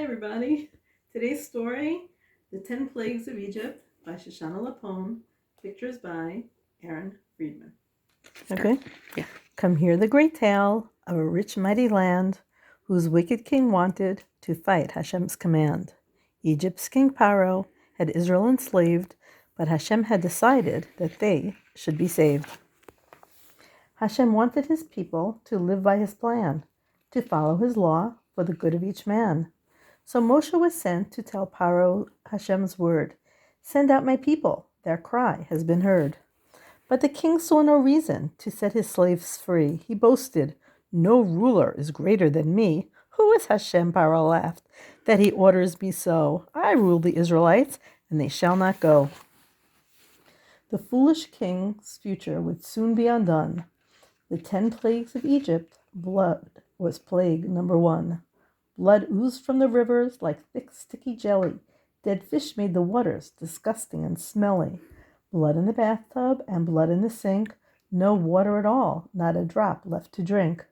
everybody. Today's story, The 10 Plagues of Egypt by Shoshana Lapone. Pictures by Aaron Friedman. Okay? Yeah. Come hear the great tale of a rich, mighty land whose wicked king wanted to fight Hashem's command. Egypt's king Pharaoh had Israel enslaved, but Hashem had decided that they should be saved. Hashem wanted his people to live by his plan, to follow his law for the good of each man. So Moshe was sent to tell Pharaoh Hashem's word. Send out my people, their cry has been heard. But the king saw no reason to set his slaves free. He boasted, no ruler is greater than me. Who is Hashem? Pharaoh laughed, that he orders me so. I rule the Israelites, and they shall not go. The foolish king's future would soon be undone. The 10 plagues of Egypt, blood was plague number 1. Blood oozed from the rivers like thick, sticky jelly. Dead fish made the waters disgusting and smelly. Blood in the bathtub and blood in the sink. No water at all, not a drop left to drink.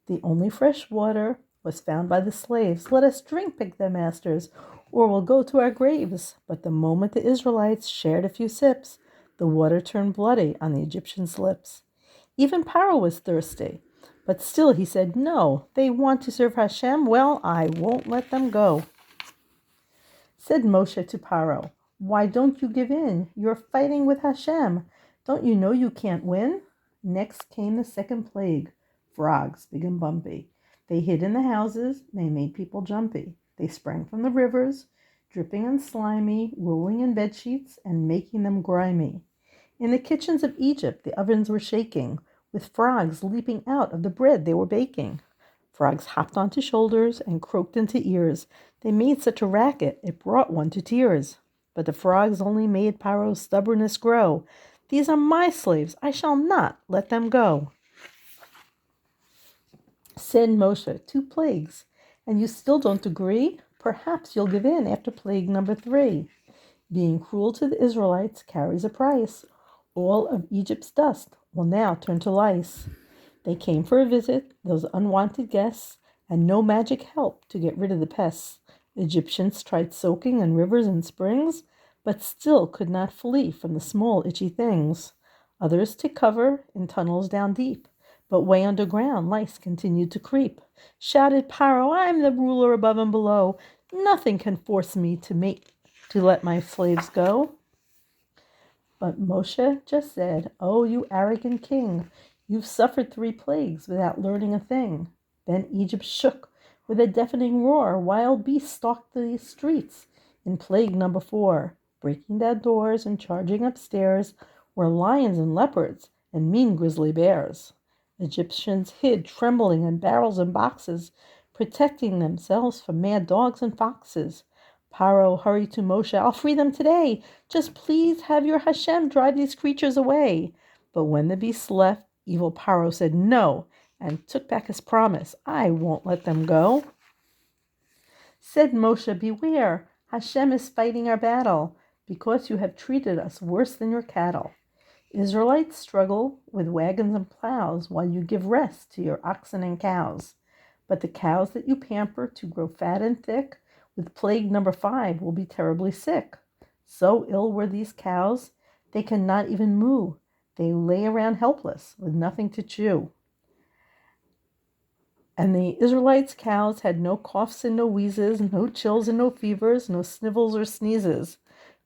The only fresh water was found by the slaves. Let us drink, begged their masters, or we'll go to our graves. But the moment the Israelites shared a few sips, the water turned bloody on the Egyptians' lips. Even Pharaoh was thirsty, but still he said, no, they want to serve Hashem. Well, I won't let them go. Said Moshe to Pharaoh, why don't you give in? You're fighting with Hashem. Don't you know you can't win? Next came the second plague, frogs, big and bumpy. They hid in the houses. They made people jumpy. They sprang from the rivers, dripping and slimy, rolling in bed sheets and making them grimy. In the kitchens of Egypt, the ovens were shaking, with frogs leaping out of the bread they were baking. Frogs hopped onto shoulders and croaked into ears. They made such a racket, it brought one to tears. But the frogs only made Pharaoh's stubbornness grow. These are my slaves. I shall not let them go. Said Moshe, 2 plagues, and you still don't agree? Perhaps you'll give in after plague number 3. Being cruel to the Israelites carries a price. All of Egypt's dust will now turn to lice. They came for a visit, those unwanted guests, and no magic helped to get rid of the pests. Egyptians tried soaking in rivers and springs, but still could not flee from the small itchy things. Others took cover in tunnels down deep, but way underground lice continued to creep. Shouted Pharaoh, I'm the ruler above and below. Nothing can force me to let my slaves go. But Moshe just said, oh, you arrogant king, you've suffered 3 plagues without learning a thing. Then Egypt shook with a deafening roar. Wild beasts stalked the streets. In plague number 4, breaking down doors and charging upstairs, were lions and leopards and mean grizzly bears. Egyptians hid trembling in barrels and boxes, protecting themselves from mad dogs and foxes. Pharaoh hurried to Moshe, I'll free them today. Just please have your Hashem drive these creatures away. But when the beasts left, evil Pharaoh said no and took back his promise. I won't let them go. Said Moshe, beware, Hashem is fighting our battle because you have treated us worse than your cattle. Israelites struggle with wagons and plows while you give rest to your oxen and cows. But the cows that you pamper to grow fat and thick, with plague number 5 will be terribly sick. So ill were these cows, they cannot even moo. They lay around helpless with nothing to chew. And the Israelites' cows had no coughs and no wheezes, no chills and no fevers, no snivels or sneezes.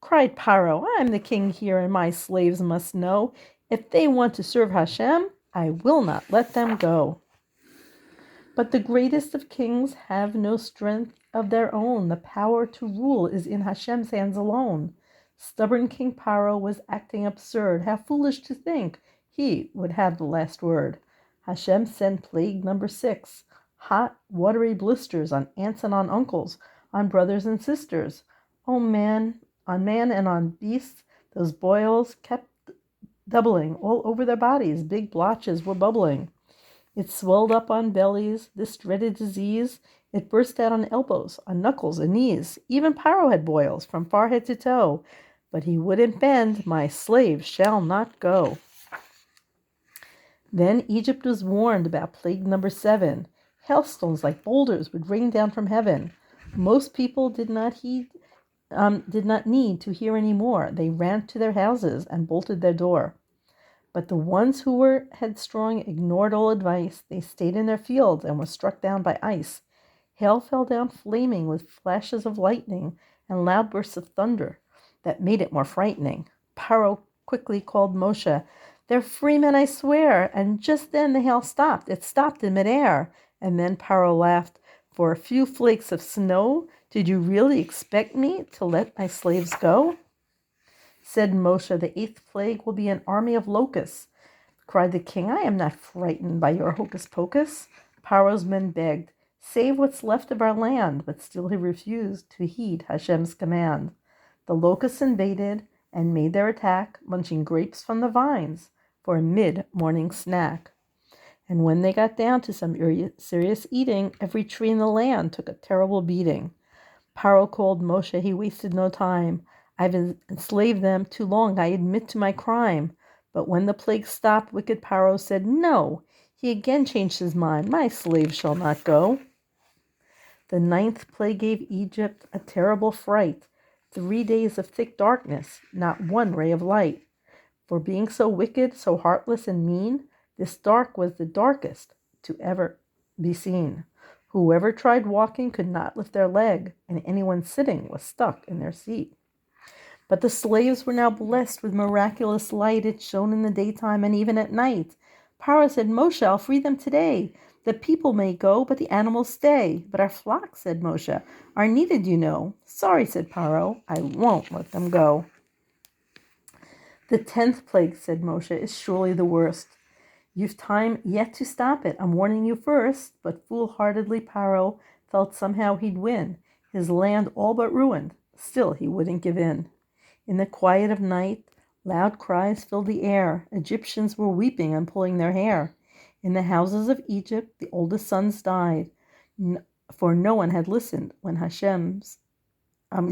Cried Pharaoh, I'm the king here, and my slaves must know, if they want to serve Hashem, I will not let them go. But the greatest of kings have no strength of their own. The power to rule is in Hashem's hands alone. Stubborn King Pharaoh was acting absurd. How foolish to think he would have the last word. Hashem sent plague number 6. Hot, watery blisters on aunts and on uncles, on brothers and sisters. Oh man, on man and on beasts, those boils kept doubling all over their bodies. Big blotches were bubbling. It swelled up on bellies, this dreaded disease. It burst out on elbows, on knuckles and knees. Even Pharaoh had boils from forehead to toe. But he wouldn't bend. My slaves shall not go. Then Egypt was warned about plague number 7. Hailstones like boulders would rain down from heaven. Most people did not need to hear any more. They ran to their houses and bolted their door. But the ones who were headstrong ignored all advice. They stayed in their fields and were struck down by ice. Hail fell down flaming with flashes of lightning and loud bursts of thunder that made it more frightening. Paro quickly called Moshe. "They're free men, I swear." And just then the hail stopped. It stopped in midair. And then Paro laughed. "For a few flakes of snow, did you really expect me to let my slaves go?" Said Moshe, "The 8th plague will be an army of locusts." Cried the king, "I am not frightened by your hocus pocus." Paro's men begged, "Save what's left of our land," but still he refused to heed Hashem's command. The locusts invaded and made their attack, munching grapes from the vines for a mid-morning snack. And when they got down to some serious eating, every tree in the land took a terrible beating. Paro called Moshe. He wasted no time. "I've enslaved them too long. I admit to my crime." But when the plague stopped, wicked Paro said no. He again changed his mind. "My slaves shall not go." The 9th plague gave Egypt a terrible fright. 3 days of thick darkness, not one ray of light. For being so wicked, so heartless and mean, this dark was the darkest to ever be seen. Whoever tried walking could not lift their leg, and anyone sitting was stuck in their seat. But the slaves were now blessed with miraculous light. It shone in the daytime and even at night. Paro said, "Moshe, I'll free them today. The people may go, but the animals stay." "But our flocks," said Moshe, "are needed, you know." "Sorry," said Paro, "I won't let them go." "The 10th plague," said Moshe, "is surely the worst. You've time yet to stop it. I'm warning you first." But foolhardily Paro felt somehow he'd win. His land all but ruined. Still he wouldn't give in. In the quiet of night, loud cries filled the air. Egyptians were weeping and pulling their hair. In the houses of Egypt, the oldest sons died, for no one had listened when Hashem's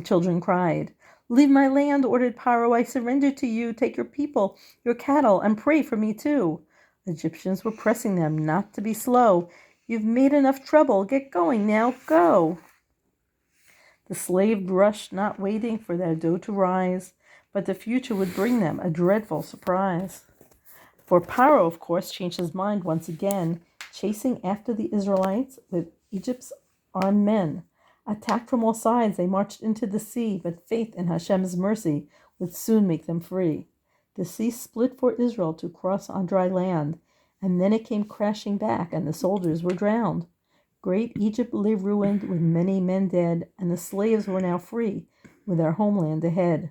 children cried. "Leave my land," ordered Paro. "I surrender to you. Take your people, your cattle, and pray for me too." Egyptians were pressing them not to be slow. "You've made enough trouble. Get going now. Go." The slaves rushed, not waiting for their dough to rise, but the future would bring them a dreadful surprise. For Paro, of course, changed his mind once again, chasing after the Israelites with Egypt's armed men. Attacked from all sides, they marched into the sea, but faith in Hashem's mercy would soon make them free. The sea split for Israel to cross on dry land, and then it came crashing back, and the soldiers were drowned. Great Egypt lay ruined with many men dead, and the slaves were now free with their homeland ahead.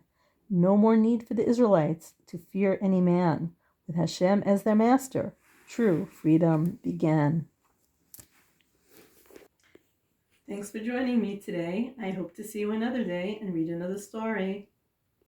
No more need for the Israelites to fear any man. With Hashem as their master, true freedom began. Thanks for joining me today. I hope to see you another day and read another story.